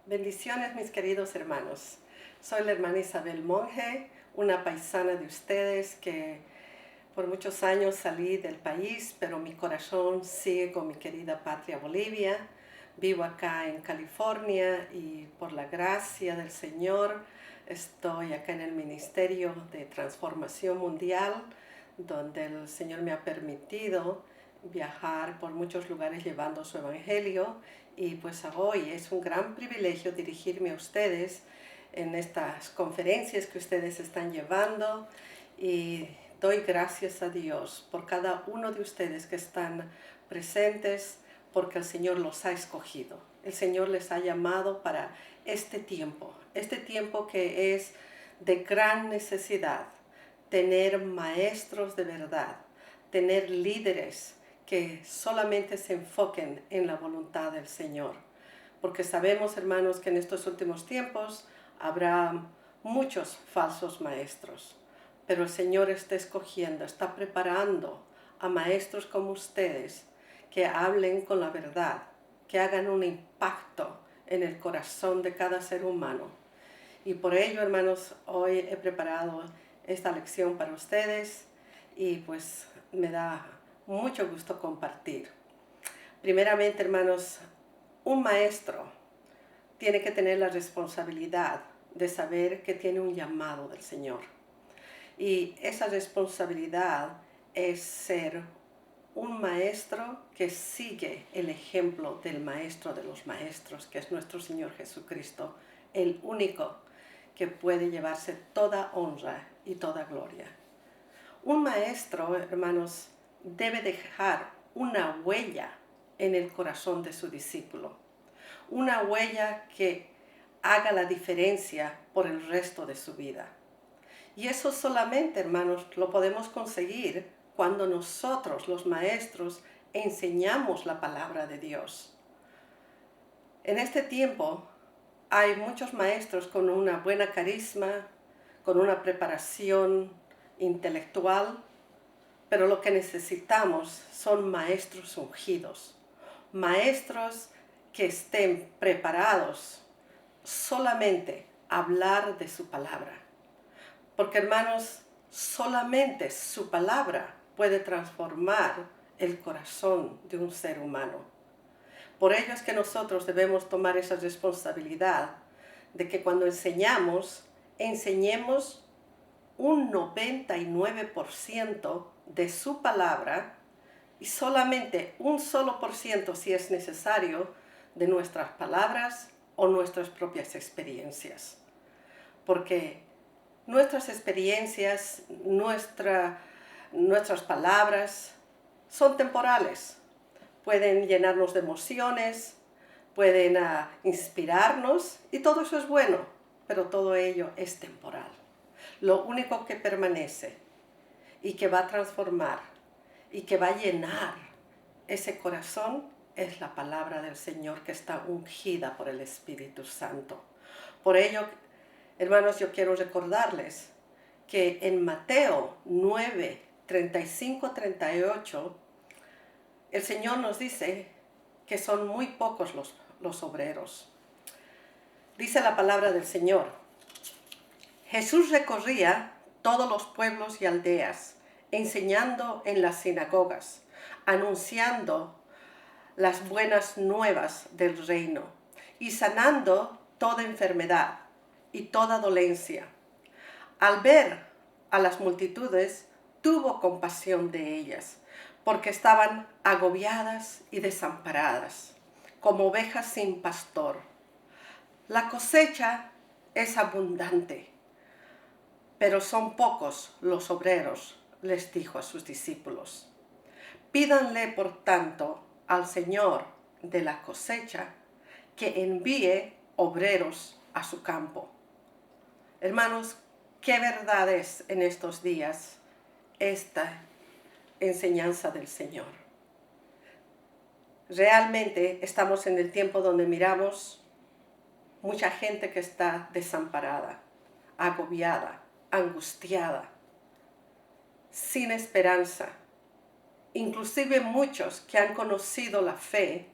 Bendiciones, mis queridos hermanos. Soy la hermana Isabel Monge, una paisana de ustedes que por muchos años salí del país, pero mi corazón sigue con mi querida patria Bolivia. Vivo acá en California y por la gracia del Señor estoy acá en el Ministerio de Transformación Mundial, donde el Señor me ha permitido viajar por muchos lugares llevando su evangelio, y pues hoy es un gran privilegio dirigirme a ustedes en estas conferencias que ustedes están llevando, y doy gracias a Dios por cada uno de ustedes que están presentes, porque el Señor los ha escogido. El Señor les ha llamado para este tiempo que es de gran necesidad, tener maestros de verdad, tener líderes que solamente se enfoquen en la voluntad del Señor. Porque sabemos, hermanos, que en estos últimos tiempos habrá muchos falsos maestros, pero el Señor está escogiendo, está preparando a maestros como ustedes que hablen con la verdad, que hagan un impacto en el corazón de cada ser humano. Y por ello, hermanos, hoy he preparado esta lección para ustedes y pues me da mucho gusto compartir. Primeramente, hermanos, un maestro tiene que tener la responsabilidad de saber que tiene un llamado del Señor. Y esa responsabilidad es ser un maestro que sigue el ejemplo del maestro de los maestros, que es nuestro Señor Jesucristo, el único que puede llevarse toda honra y toda gloria. Un maestro, hermanos, debe dejar una huella en el corazón de su discípulo, una huella que haga la diferencia por el resto de su vida. Y eso solamente, hermanos, lo podemos conseguir cuando nosotros, los maestros, enseñamos la palabra de Dios. En este tiempo hay muchos maestros con una buena carisma, con una preparación intelectual, pero lo que necesitamos son maestros ungidos, maestros que estén preparados solamente a hablar de su palabra. Porque, hermanos, solamente su palabra puede transformar el corazón de un ser humano. Por ello es que nosotros debemos tomar esa responsabilidad de que cuando enseñemos un 99% de su palabra y solamente un solo por ciento, si es necesario, de nuestras palabras o nuestras propias experiencias. Porque nuestras experiencias, nuestras palabras son temporales. Pueden llenarnos de emociones, pueden inspirarnos, y todo eso es bueno, pero todo ello es temporal. Lo único que permanece y que va a transformar y que va a llenar ese corazón es la palabra del Señor, que está ungida por el Espíritu Santo. Por ello, hermanos, yo quiero recordarles que en Mateo 9, 35, 38, el Señor nos dice que son muy pocos los obreros. Dice la palabra del Señor: Jesús recorría todos los pueblos y aldeas, enseñando en las sinagogas, anunciando las buenas nuevas del reino y sanando toda enfermedad y toda dolencia. Al ver a las multitudes, tuvo compasión de ellas, porque estaban agobiadas y desamparadas, como ovejas sin pastor. La cosecha es abundante, pero son pocos los obreros, les dijo a sus discípulos. Pídanle, por tanto, al Señor de la cosecha que envíe obreros a su campo. Hermanos, qué verdad es en estos días esta enseñanza del Señor. Realmente estamos en el tiempo donde miramos mucha gente que está desamparada, agobiada, angustiada, sin esperanza. Inclusive muchos que han conocido la fe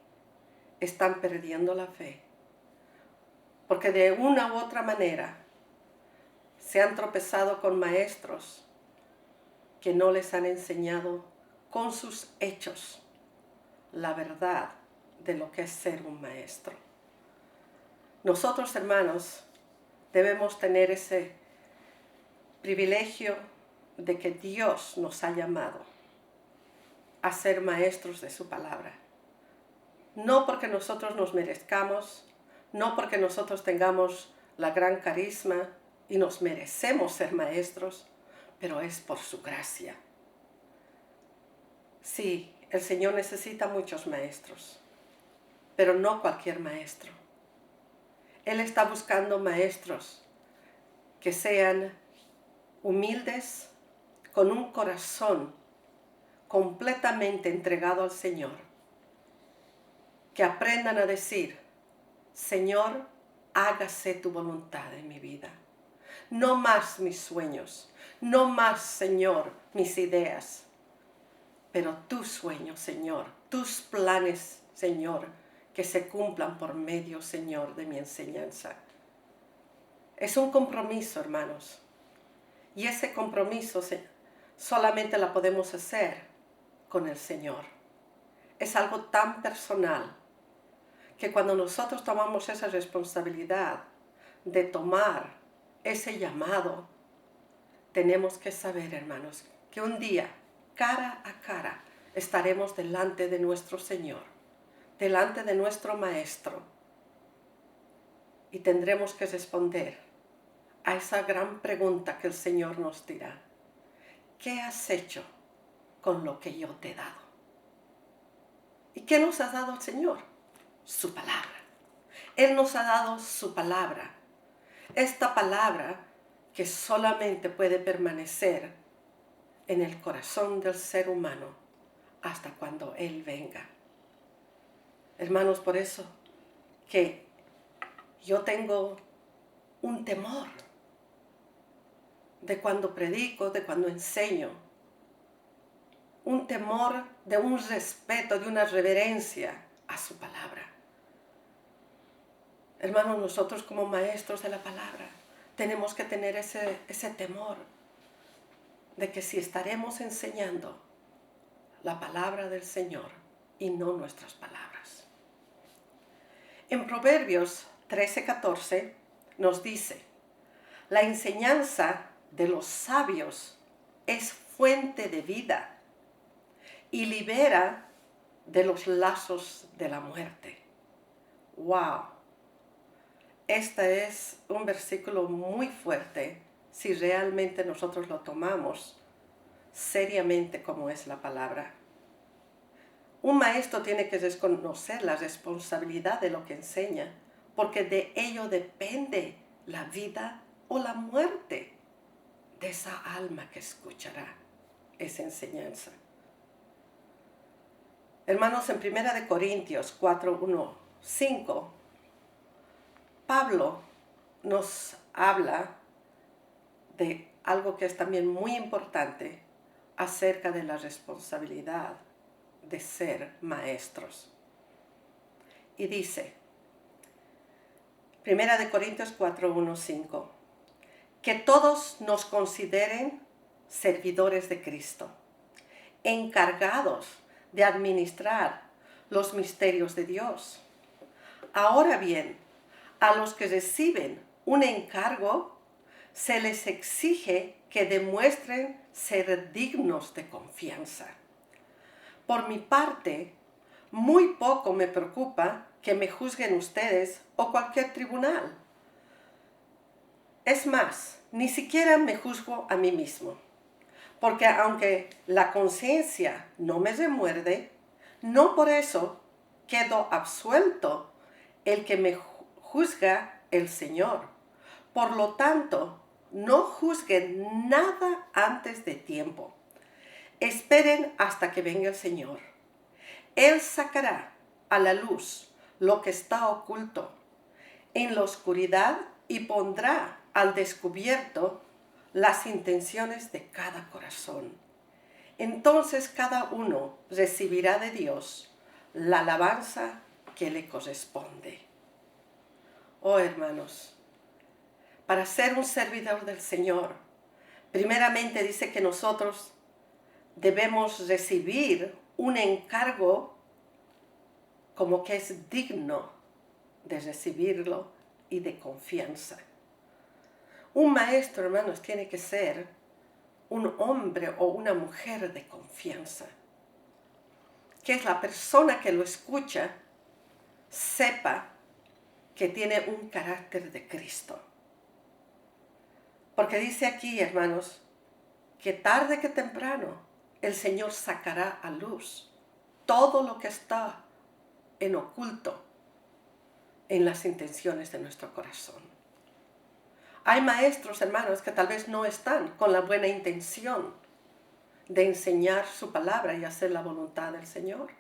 están perdiendo la fe. porque de una u otra manera se han tropezado con maestros que no les han enseñado con sus hechos la verdad de lo que es ser un maestro. Nosotros, hermanos, debemos tener ese privilegio de que Dios nos ha llamado a ser maestros de su palabra. No porque nosotros nos merezcamos, no porque nosotros tengamos la gran carisma y nos merecemos ser maestros, pero es por su gracia. Sí, el Señor necesita muchos maestros, pero no cualquier maestro. Él está buscando maestros que sean humildes, con un corazón completamente entregado al Señor, que aprendan a decir: Señor, hágase tu voluntad en mi vida. No más mis sueños, no más, Señor, mis ideas, pero tus sueños, Señor, tus planes, Señor, que se cumplan por medio, Señor, de mi enseñanza. Es un compromiso, hermanos, y ese compromiso solamente la podemos hacer con el Señor. Es algo tan personal que cuando nosotros tomamos esa responsabilidad de tomar ese llamado, tenemos que saber, hermanos, que un día, cara a cara, estaremos delante de nuestro Señor, delante de nuestro Maestro, y tendremos que responder a esa gran pregunta que el Señor nos dirá: ¿qué has hecho con lo que yo te he dado? ¿Y qué nos ha dado el Señor? Su palabra. Él nos ha dado su palabra. Esta palabra que solamente puede permanecer en el corazón del ser humano hasta cuando Él venga. Hermanos, por eso que yo tengo un temor de cuando predico, de cuando enseño, un temor de un respeto, de una reverencia a su palabra. Hermanos, nosotros como maestros de la palabra tenemos que tener ese temor de que si estaremos enseñando la palabra del Señor y no nuestras palabras. En Proverbios 13:14 nos dice: la enseñanza de los sabios es fuente de vida y libera de los lazos de la muerte. ¡Wow! Este es un versículo muy fuerte si realmente nosotros lo tomamos seriamente como es la palabra. Un maestro tiene que reconocer la responsabilidad de lo que enseña, porque de ello depende la vida o la muerte de esa alma que escuchará esa enseñanza. Hermanos, en 1 Corintios 4:1-5, Pablo nos habla de algo que es también muy importante acerca de la responsabilidad de ser maestros. Y dice, 1 Corintios 4:1-5, que todos nos consideren servidores de Cristo, encargados de administrar los misterios de Dios. Ahora bien, a los que reciben un encargo, se les exige que demuestren ser dignos de confianza. Por mi parte, muy poco me preocupa que me juzguen ustedes o cualquier tribunal. Es más, ni siquiera me juzgo a mí mismo, porque aunque la conciencia no me remuerde, no por eso quedo absuelto. El que me juzga el Señor. Por lo tanto, no juzguen nada antes de tiempo. Esperen hasta que venga el Señor. Él sacará a la luz lo que está oculto en la oscuridad y pondrá al descubierto las intenciones de cada corazón. Entonces cada uno recibirá de Dios la alabanza que le corresponde. Oh, hermanos, para ser un servidor del Señor, primeramente dice que nosotros debemos recibir un encargo como que es digno de recibirlo y de confianza. Un maestro, hermanos, tiene que ser un hombre o una mujer de confianza, que es la persona que lo escucha sepa que tiene un carácter de Cristo. Porque dice aquí, hermanos, que tarde que temprano el Señor sacará a luz todo lo que está en oculto en las intenciones de nuestro corazón. Hay maestros, hermanos, que tal vez no están con la buena intención de enseñar su palabra y hacer la voluntad del Señor.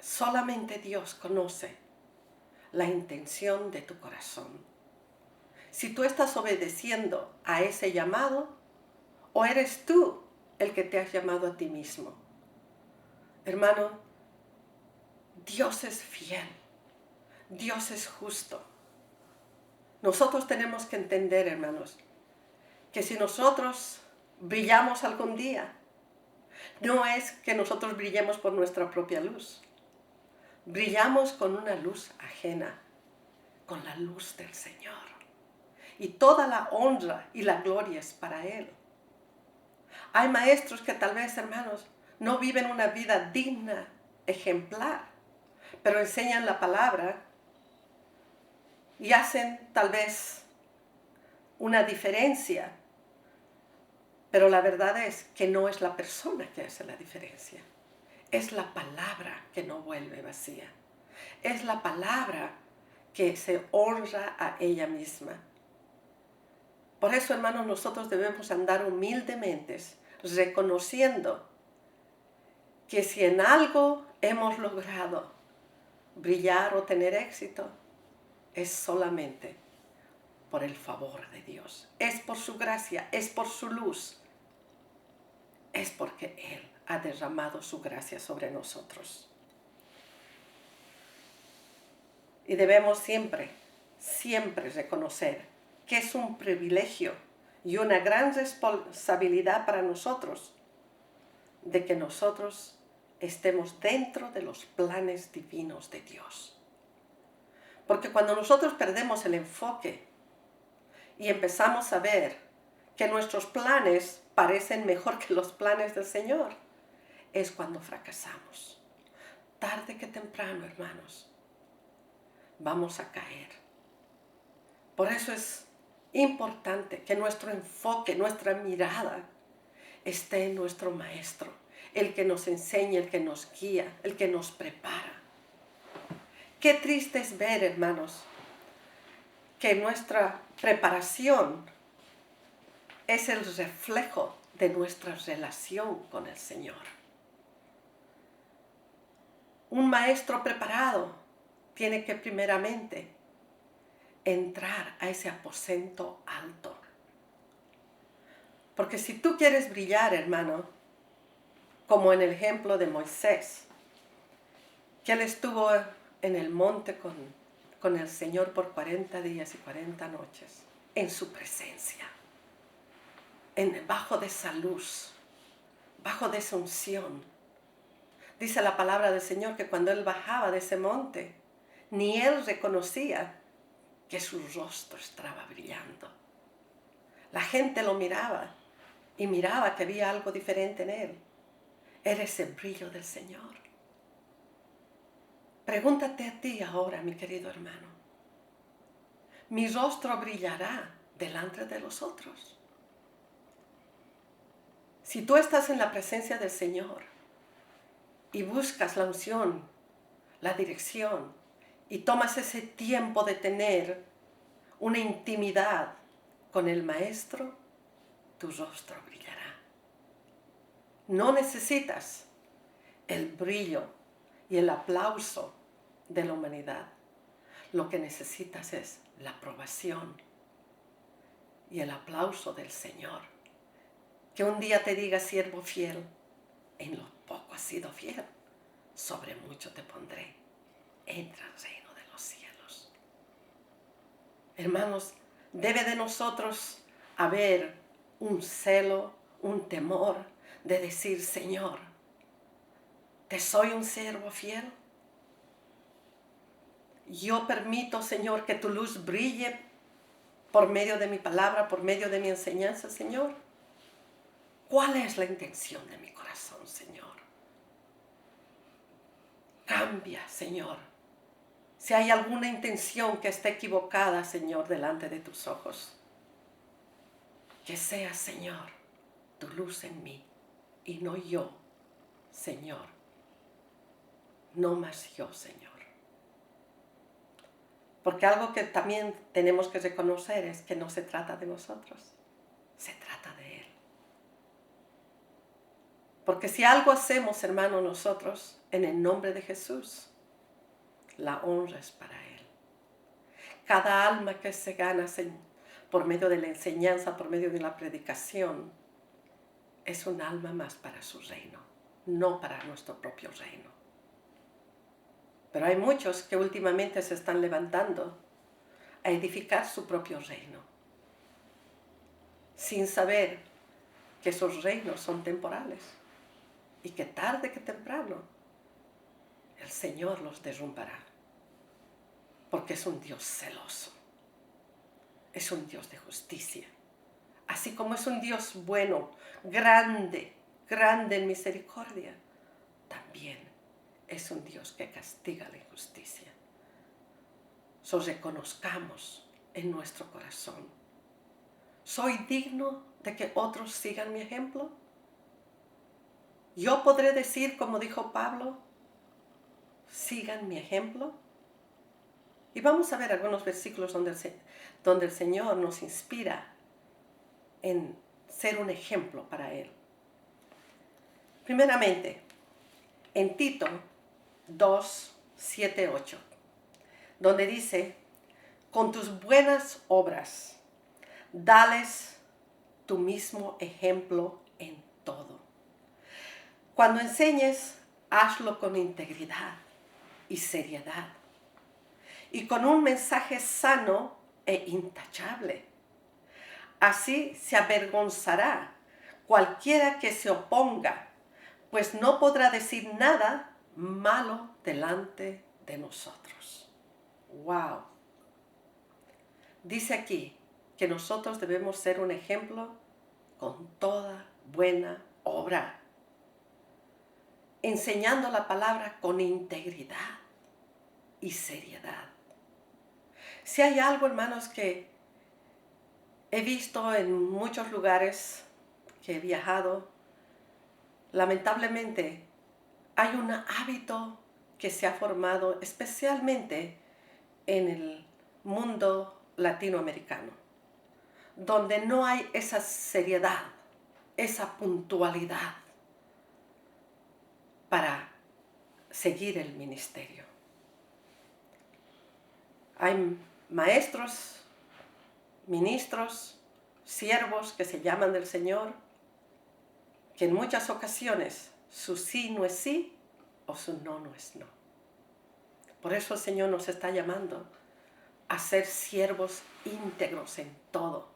Solamente Dios conoce la intención de tu corazón. Si tú estás obedeciendo a ese llamado, o eres tú el que te has llamado a ti mismo. Hermano, Dios es fiel, Dios es justo. Nosotros tenemos que entender, hermanos, que si nosotros brillamos algún día, no es que nosotros brillemos por nuestra propia luz. Brillamos con una luz ajena, con la luz del Señor. Y toda la honra y la gloria es para Él. Hay maestros que tal vez, hermanos, no viven una vida digna, ejemplar, pero enseñan la palabra y hacen tal vez una diferencia. Pero la verdad es que no es la persona que hace la diferencia. Es la palabra que no vuelve vacía. Es la palabra que se honra a ella misma. Por eso, hermanos, nosotros debemos andar humildemente, reconociendo que si en algo hemos logrado brillar o tener éxito, es solamente por el favor de Dios. Es por su gracia, es por su luz. Es porque Él ha derramado su gracia sobre nosotros. Y debemos siempre, siempre reconocer que es un privilegio y una gran responsabilidad para nosotros de que nosotros estemos dentro de los planes divinos de Dios. Porque cuando nosotros perdemos el enfoque y empezamos a ver que nuestros planes parecen mejor que los planes del Señor, es cuando fracasamos. Tarde que temprano, hermanos, vamos a caer. Por eso es importante que nuestro enfoque, nuestra mirada, esté en nuestro Maestro, el que nos enseña, el que nos guía, el que nos prepara. Qué triste es ver, hermanos, que nuestra preparación es el reflejo de nuestra relación con el Señor. Un maestro preparado tiene que primeramente entrar a ese aposento alto. Porque si tú quieres brillar, hermano, como en el ejemplo de Moisés, que él estuvo en el monte con el Señor por 40 días y 40 noches, en su presencia, bajo de esa luz, bajo de esa unción. Dice la palabra del Señor que cuando él bajaba de ese monte, ni él reconocía que su rostro estaba brillando. La gente lo miraba y miraba que había algo diferente en él. Era ese brillo del Señor. Pregúntate a ti ahora, mi querido hermano. ¿Mi rostro brillará delante de los otros? Si tú estás en la presencia del Señor y buscas la unción, la dirección, y tomas ese tiempo de tener una intimidad con el Maestro, tu rostro brillará. No necesitas el brillo y el aplauso de la humanidad. Lo que necesitas es la aprobación y el aplauso del Señor. Que un día te diga, siervo fiel, en lo poco has sido fiel, sobre mucho te pondré. Entra al reino de los cielos. Hermanos, debe de nosotros haber un celo, un temor de decir, Señor, ¿te soy un siervo fiel? Yo permito, Señor, que tu luz brille por medio de mi palabra, por medio de mi enseñanza, Señor. ¿Cuál es la intención de mi corazón, Señor? Cambia, Señor. Si hay alguna intención que esté equivocada, Señor, delante de tus ojos, que sea, Señor, tu luz en mí y no yo, Señor. No más yo, Señor. Porque algo que también tenemos que reconocer es que no se trata de nosotros, se trata de Él. Porque si algo hacemos, hermano, nosotros, en el nombre de Jesús, la honra es para Él. Cada alma que se gana por medio de la enseñanza, por medio de la predicación, es un alma más para su reino, no para nuestro propio reino. Pero hay muchos que últimamente se están levantando a edificar su propio reino, sin saber que esos reinos son temporales y que tarde que temprano el Señor los derrumbará, porque es un Dios celoso, es un Dios de justicia, así como es un Dios bueno, grande, grande en misericordia, también es un Dios que castiga la injusticia. Reconozcamos en nuestro corazón, ¿soy digno de que otros sigan mi ejemplo? Yo podré decir, como dijo Pablo, sigan mi ejemplo. Y vamos a ver algunos versículos donde el Señor nos inspira en ser un ejemplo para Él. Primeramente, en Tito 2, 7, 8, donde dice, con tus buenas obras, dales tu mismo ejemplo en todo. Cuando enseñes, hazlo con integridad y seriedad, y con un mensaje sano e intachable. Así se avergonzará cualquiera que se oponga, pues no podrá decir nada malo delante de nosotros. ¡Wow! Dice aquí que nosotros debemos ser un ejemplo con toda buena obra, enseñando la palabra con integridad y seriedad. Si hay algo, hermanos, que he visto en muchos lugares que he viajado, lamentablemente hay un hábito que se ha formado especialmente en el mundo latinoamericano, donde no hay esa seriedad, esa puntualidad para seguir el ministerio. Hay maestros, ministros, siervos que se llaman del Señor, que en muchas ocasiones su sí no es sí o su no no es no. Por eso el Señor nos está llamando a ser siervos íntegros en todo,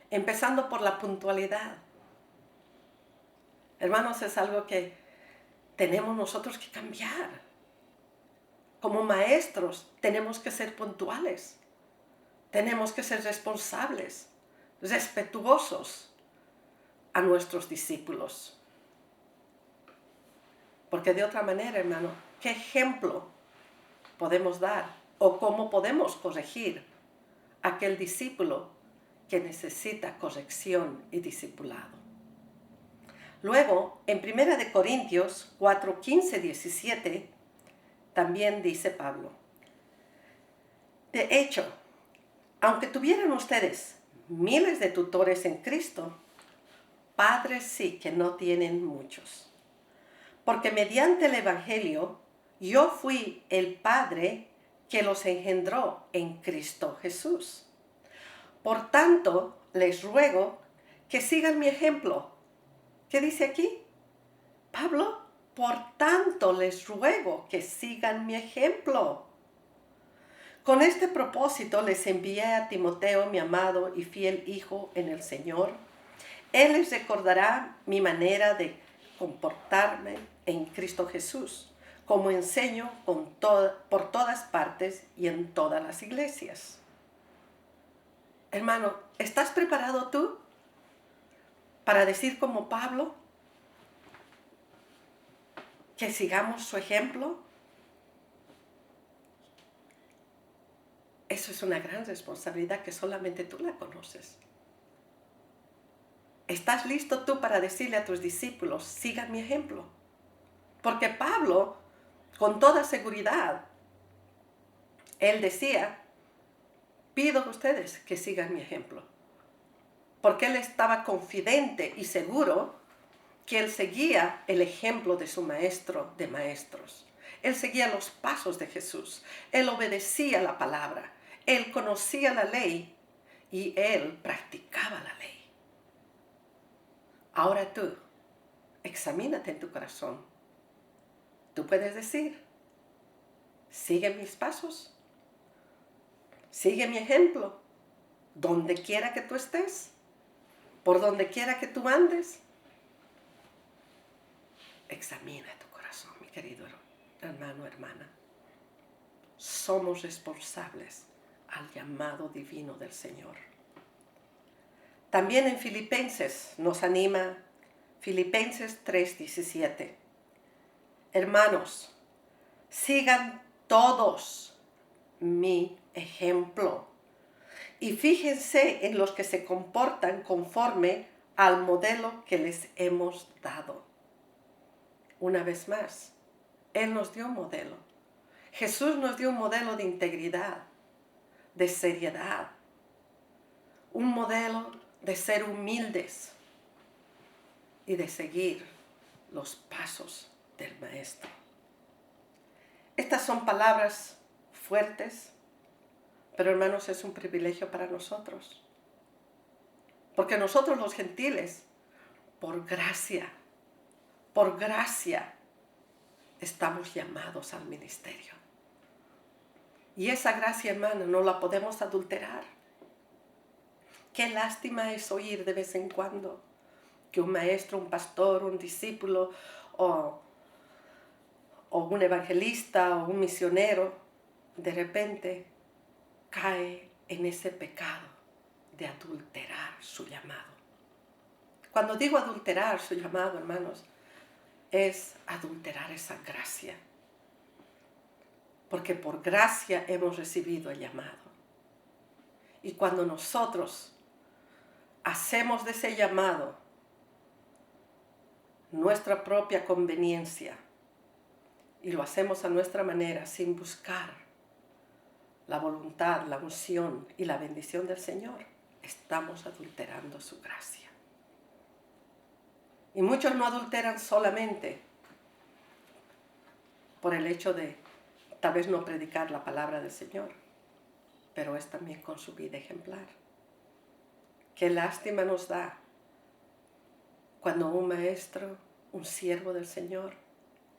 empezando por la puntualidad. Hermanos, es algo que tenemos nosotros que cambiar. Como maestros tenemos que ser puntuales, tenemos que ser responsables, respetuosos a nuestros discípulos. Porque de otra manera, hermano, ¿qué ejemplo podemos dar o cómo podemos corregir a aquel discípulo que necesita corrección y discipulado? Luego, en 1 Corintios 4, 15, 17, también dice Pablo, de hecho, aunque tuvieran ustedes miles de tutores en Cristo, padres sí que no tienen muchos. Porque mediante el Evangelio, yo fui el Padre que los engendró en Cristo Jesús. Por tanto, les ruego que sigan mi ejemplo. ¿Qué dice aquí? Pablo, por tanto les ruego que sigan mi ejemplo. Con este propósito les envié a Timoteo, mi amado y fiel hijo en el Señor. Él les recordará mi manera de comportarme en Cristo Jesús, como enseño por todas partes y en todas las iglesias. Hermano, ¿estás preparado tú para decir como Pablo que sigamos su ejemplo? Eso es una gran responsabilidad que solamente tú la conoces. ¿Estás listo tú para decirle a tus discípulos, sigan mi ejemplo? Porque Pablo, con toda seguridad, él decía, pido a ustedes que sigan mi ejemplo. Porque él estaba confidente y seguro que él seguía el ejemplo de su maestro de maestros. Él seguía los pasos de Jesús. Él obedecía la palabra. Él conocía la ley y él practicaba la ley. Ahora tú, examínate en tu corazón. Tú puedes decir, sigue mis pasos, sigue mi ejemplo, donde quiera que tú estés, por donde quiera que tú andes. Examina tu corazón, mi querido hermano, hermana. Somos responsables al llamado divino del Señor. También en Filipenses nos anima Filipenses 3:17. Hermanos, sigan todos mi ejemplo y fíjense en los que se comportan conforme al modelo que les hemos dado. Una vez más, Él nos dio un modelo. Jesús nos dio un modelo de integridad, de seriedad, un modelo de ser humildes y de seguir los pasos del Maestro. Estas son palabras fuertes, pero hermanos, es un privilegio para nosotros. Porque nosotros los gentiles, por gracia, estamos llamados al ministerio. Y esa gracia, hermano, no la podemos adulterar. Qué lástima es oír de vez en cuando que un maestro, un pastor, un discípulo o un evangelista o un misionero de repente cae en ese pecado de adulterar su llamado. Cuando digo adulterar su llamado, hermanos, es adulterar esa gracia. Porque por gracia hemos recibido el llamado. Y cuando nosotros hacemos de ese llamado nuestra propia conveniencia y lo hacemos a nuestra manera sin buscar la voluntad, la unción y la bendición del Señor, estamos adulterando su gracia. Y muchos no adulteran solamente por el hecho de tal vez no predicar la palabra del Señor, pero es también con su vida ejemplar. Qué lástima nos da cuando un maestro, un siervo del Señor,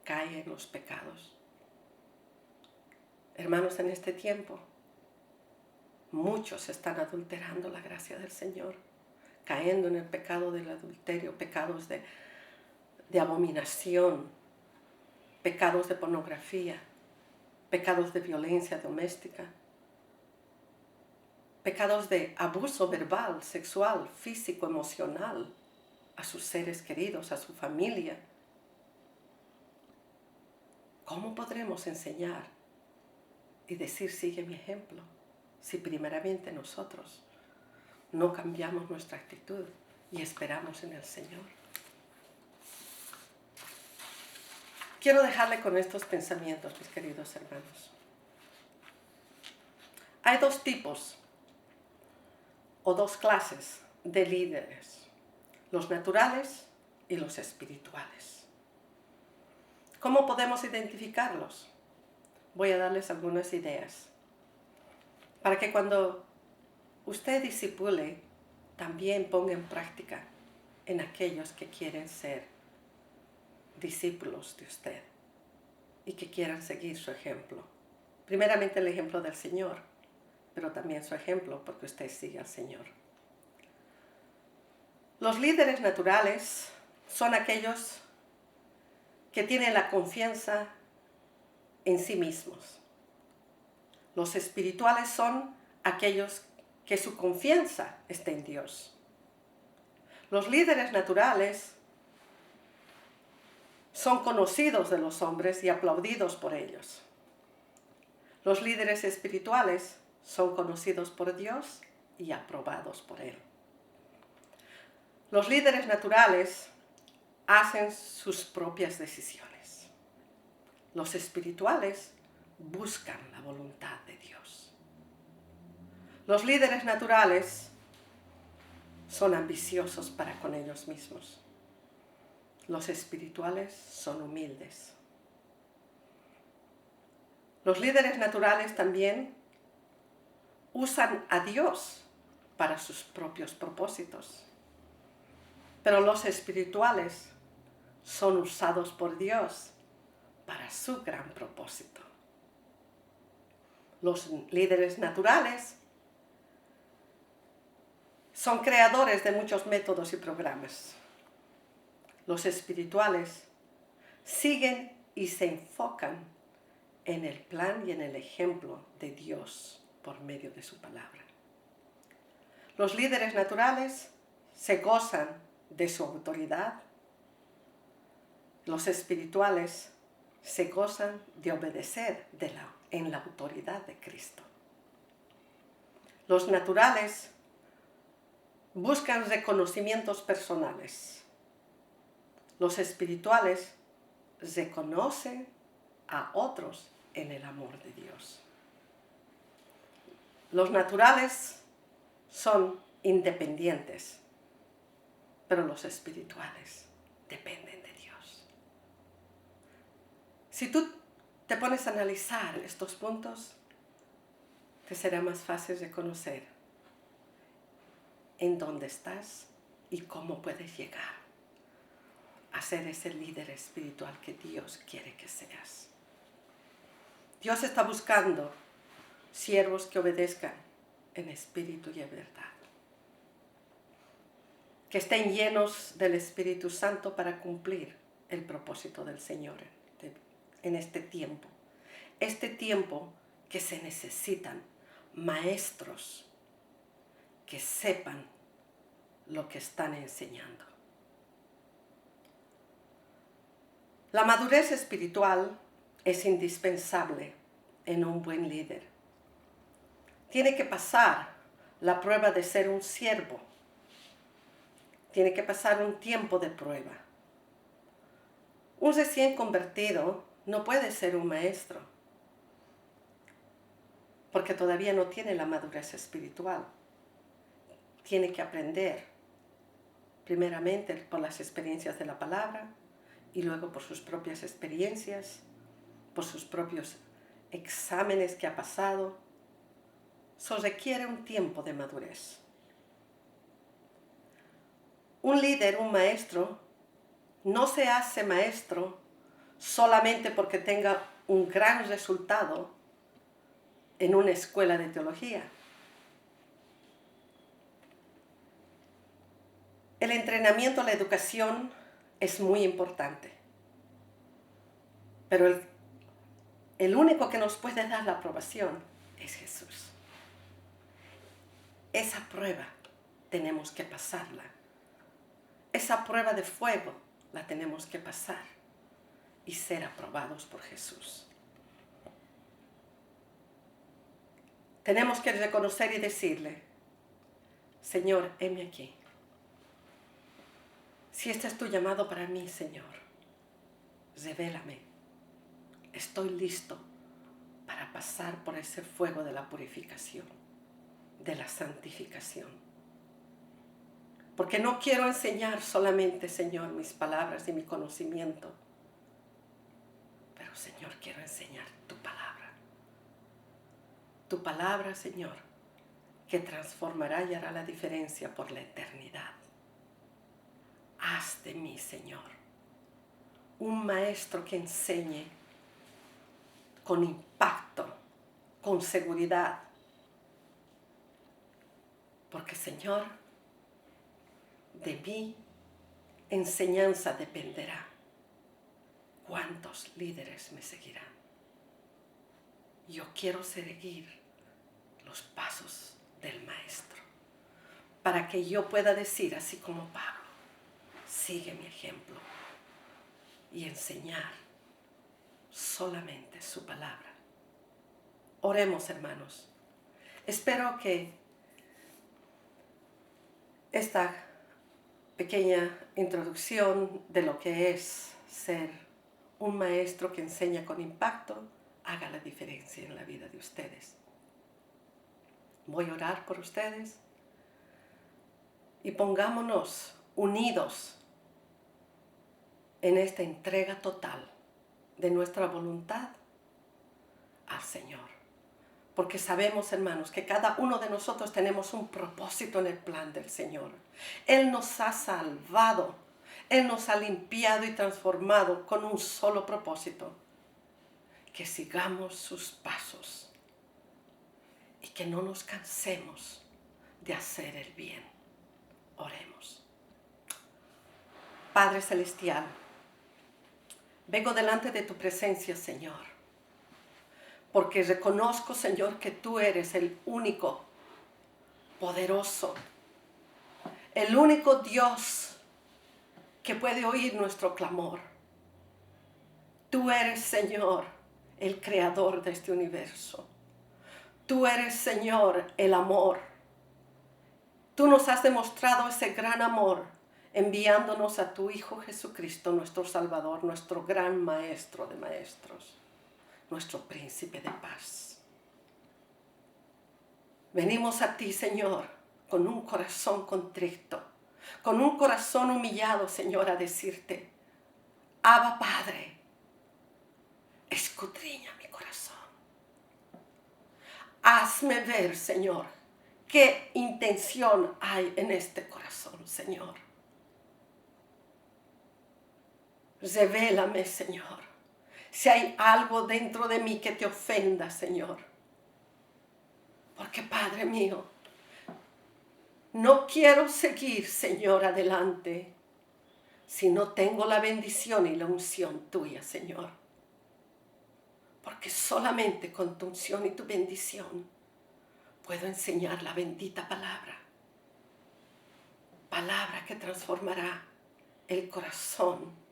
cae en los pecados. Hermanos, en este tiempo, muchos están adulterando la gracia del Señor, cayendo en el pecado del adulterio, pecados de abominación, pecados de pornografía, pecados de violencia doméstica, pecados de abuso verbal, sexual, físico, emocional a sus seres queridos, a su familia. ¿Cómo podremos enseñar y decir sigue mi ejemplo si primeramente nosotros no cambiamos nuestra actitud y esperamos en el Señor? Quiero dejarle con estos pensamientos, mis queridos hermanos. Hay dos tipos o dos clases de líderes, los naturales y los espirituales. ¿Cómo podemos identificarlos? Voy a darles algunas ideas para que cuando usted discipule, también ponga en práctica en aquellos que quieren ser discípulos de usted y que quieran seguir su ejemplo. Primeramente el ejemplo del Señor, pero también su ejemplo porque usted sigue al Señor. Los líderes naturales son aquellos que tienen la confianza en sí mismos. Los espirituales son aquellos que su confianza está en Dios. Los líderes naturales son conocidos de los hombres y aplaudidos por ellos. Los líderes espirituales son conocidos por Dios y aprobados por Él. Los líderes naturales hacen sus propias decisiones. Los espirituales buscan la voluntad de Dios. Los líderes naturales son ambiciosos para con ellos mismos. Los espirituales son humildes. Los líderes naturales también usan a Dios para sus propios propósitos. Pero los espirituales son usados por Dios para su gran propósito. Los líderes naturales son creadores de muchos métodos y programas. Los espirituales siguen y se enfocan en el plan y en el ejemplo de Dios por medio de su palabra. Los líderes naturales se gozan de su autoridad. Los espirituales se gozan de obedecer en la autoridad de Cristo. Los naturales buscan reconocimientos personales. Los espirituales reconocen a otros en el amor de Dios. Los naturales son independientes, pero los espirituales dependen de Dios. Si tú te pones a analizar estos puntos, te será más fácil reconocer en dónde estás y cómo puedes llegar a ser ese líder espiritual que Dios quiere que seas. Dios está buscando siervos que obedezcan en espíritu y en verdad, que estén llenos del Espíritu Santo para cumplir el propósito del Señor en este tiempo que se necesitan maestros que sepan lo que están enseñando. La madurez espiritual es indispensable en un buen líder. Tiene que pasar la prueba de ser un siervo. Tiene que pasar un tiempo de prueba. Un recién convertido no puede ser un maestro porque todavía no tiene la madurez espiritual. Tiene que aprender primeramente por las experiencias de la palabra y luego por sus propias experiencias, por sus propios exámenes que ha pasado. Eso requiere un tiempo de madurez. Un líder, un maestro, no se hace maestro solamente porque tenga un gran resultado en una escuela de teología. El entrenamiento, la educación es muy importante, pero el único que nos puede dar la aprobación es Jesús. Esa prueba tenemos que pasarla. Esa prueba de fuego la tenemos que pasar y ser aprobados por Jesús. Tenemos que reconocer y decirle: Señor, heme aquí. Si este es tu llamado para mí, Señor, revélame. Estoy listo para pasar por ese fuego de la purificación, de la santificación. Porque no quiero enseñar solamente, Señor, mis palabras y mi conocimiento, pero, Señor, quiero enseñar tu palabra. Tu palabra, Señor, que transformará y hará la diferencia por la eternidad. Haz de mí, Señor, un maestro que enseñe con impacto con seguridad. Porque, Señor, de mi enseñanza dependerá cuántos líderes me seguirán. Yo quiero seguir los pasos del Maestro, para que yo pueda decir, así como Pablo, sigue mi ejemplo y enseñar solamente su palabra. Oremos, hermanos. Espero que esta pequeña introducción de lo que es ser un maestro que enseña con impacto haga la diferencia en la vida de ustedes. Voy a orar por ustedes y pongámonos unidos en esta entrega total de nuestra voluntad al Señor. Porque sabemos, hermanos, que cada uno de nosotros tenemos un propósito en el plan del Señor. Él nos ha salvado, Él nos ha limpiado y transformado con un solo propósito: que sigamos sus pasos y que no nos cansemos de hacer el bien. Oremos. Padre Celestial, vengo delante de tu presencia, Señor, porque reconozco, Señor, que tú eres el único poderoso, el único Dios que puede oír nuestro clamor. Tú eres, Señor, el creador de este universo. Tú eres, Señor, el amor. Tú nos has demostrado ese gran amor enviándonos a tu Hijo Jesucristo, nuestro Salvador, nuestro gran Maestro de maestros, nuestro Príncipe de paz. Venimos a ti, Señor, con un corazón contrito, con un corazón humillado, Señor, a decirte: Abba, Padre, escudriña mi corazón. Hazme ver, Señor, qué intención hay en este corazón, Señor. Revélame, Señor, si hay algo dentro de mí que te ofenda, Señor. Porque, Padre mío, no quiero seguir, Señor, adelante si no tengo la bendición y la unción tuya, Señor. Porque solamente con tu unción y tu bendición puedo enseñar la bendita palabra. Palabra que transformará el corazón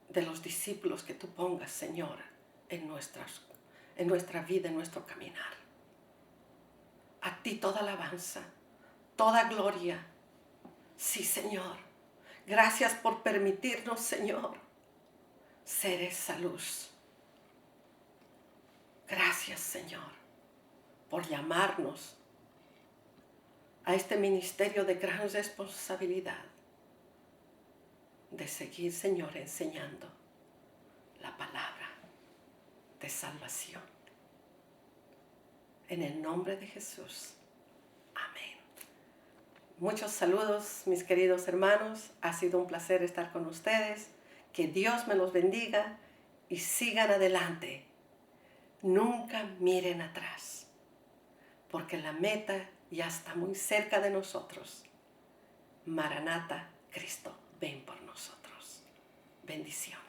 de los discípulos que tú pongas, Señor, en nuestra vida, en nuestro caminar. A ti toda alabanza, toda gloria. Sí, Señor. Gracias por permitirnos, Señor, ser esa luz. Gracias, Señor, por llamarnos a este ministerio de gran responsabilidad, de seguir, Señor, enseñando la palabra de salvación. En el nombre de Jesús. Amén. Muchos saludos, mis queridos hermanos. Ha sido un placer estar con ustedes. Que Dios me los bendiga y sigan adelante. Nunca miren atrás, porque la meta ya está muy cerca de nosotros. Maranata, Cristo, ven por nosotros. Bendición.